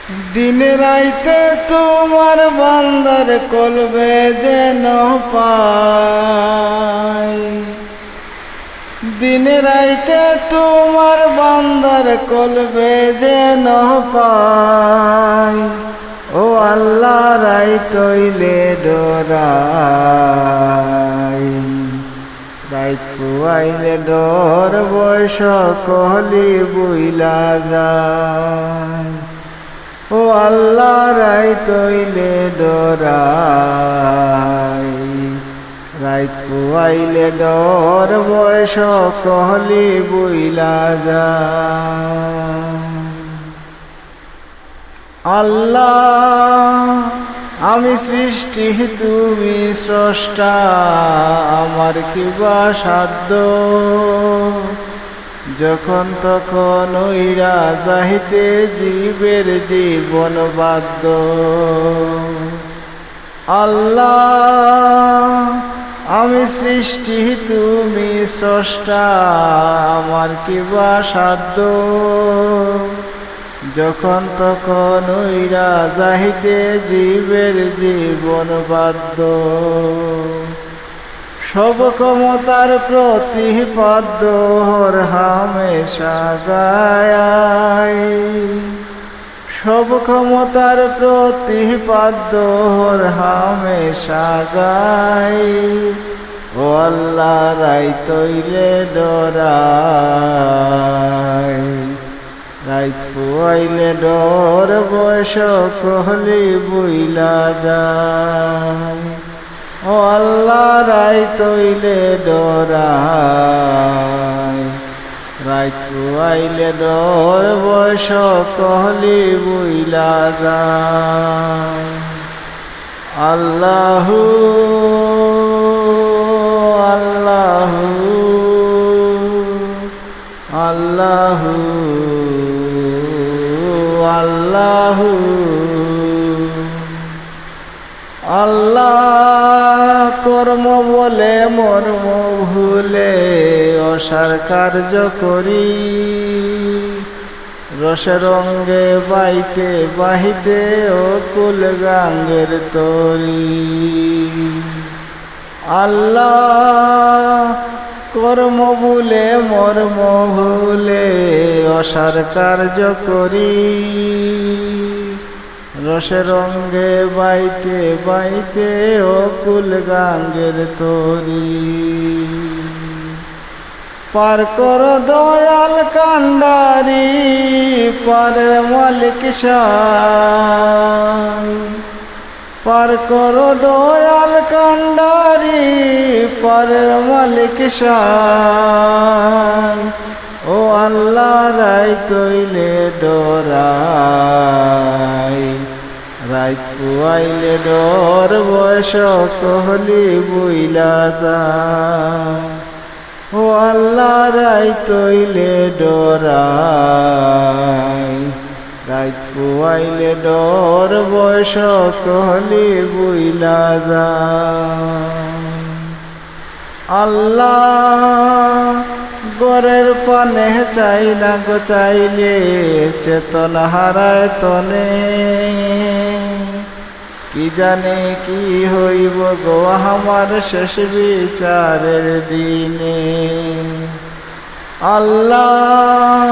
দিনে রাইতে তোমার বান্দার কলবে যেন পাই, দিনে রাইতে তোমার বান্দার কলবে যেন পাই। ও আল্লাহ রাইতইলে ডরাই, রাইত আইলে ডর বয়স কহলি বুইলা যায়। ও আল্লাহ রাইতইলে ডরাই, রাইত আইলে ডর বয়স কহলি বুইলা যায়। আল্লাহ আমি সৃষ্টি তুমি স্রষ্টা, আমার কিবা সাধ্য, যখন তখন ওইরা যাইতে জীবের জীবন বাধ্য। আল্লাহ আমি সৃষ্টি তুমি স্রষ্টা, আমার কিবা সাধ্য, যখন তখন ওইরা যাইতে জীবের জীবন বাধ্য। সব ক্ষমতার প্রতিপাদ্য হর হামেশা গায়, সব ক্ষমতার প্রতিপাদ্য হর হামেশা গায়। ও আল্লাহ রাইতইলে ডরাই, রাইত আইলে ডর বয়স কহলি বুইলা যায়। ও আল্লাহ রাইতইলে ডরাই, রাইত আইলে ডর বয়স কহলি বুইলা যায়। আল্লাহু আল্লাহু আল্লাহু আল্লাহু আল্লাহ কর্ম বলে মর্ম ভুলে অসার কার্য করি, রসের রঙ্গে বাইতে বাহিতে অকুল গাঙ্গের তরি। আল্লাহ কর্ম ভুলে মর্ম ভুলে অসার কার্য করি, রসের রঙ্গে বাইতে বাইতে অকুল গাঙ্গের তরি। পার কর দয়াল কান্ডারি, পারের মালিক সাই, পার কর দয়াল কান্ডারি, পারের মালিক সাই। ও আল্লাহ রাইতইলে ডরাই, রাইত আইলে ডর বয়স কহলি বুইলা যায়। ও আল্লাহ রাইতইলে ডরাই, রাইত আইলে ডর বয়স কহলি বুইলা যায়। আল্লাহ গরের পানে চাই না গো চাইলে, চেতনা হারায় তনে, কি জানে কি হইব গো আমার শেষ বিচারের দিনে। আল্লাহ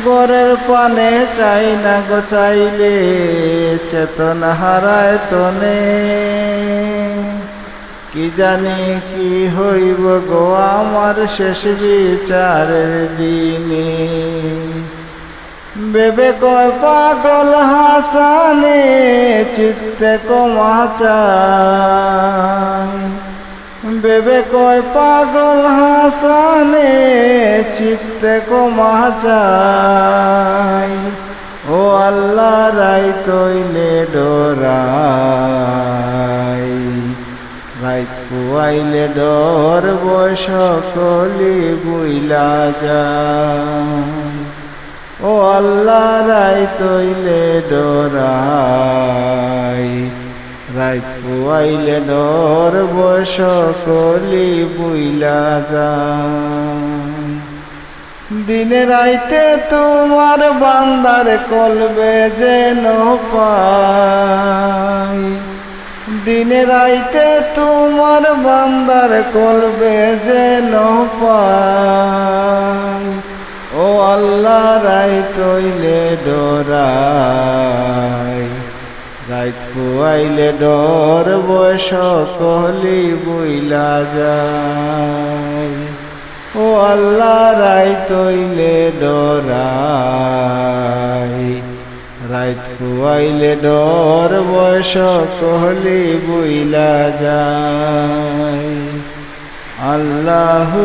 গরের পানে চাই না গো চাইলে, চেতনা হারায় তনে, কি জানি কি হইব গো আমার শেষ বিচারের দিনে। বেবে কয় পাগল হাসানে চিত্তে কমা চায়, বেবে কয় পাগল হাসানে চিত্তে কমা চায়। ও আল্লাহ রাইতইলে ডরাই, রাইত আইলে ডর বয়স কলি বুইলা যায়। ও আল্লাহ রাইতইলে ডরাই, রাইত আইলে ডর বয়স কলি বুইলা যায়। দিনে রাইতে তোমার বান্দার কলবে যেন পাই, দিনে রাইতে তোমার বান্দার কলবে যেন পাই। ও আল্লাহ রাইত হইলে ডরাই, রাইত পুয়াইলে ডর বয়স কহলি বুইলা যায়। ও আল্লাহ রাইত হইলে ডরাই, রাইত পুয়াইলে ডর বয়স কহলি বুইলা যায়। আল্লাহু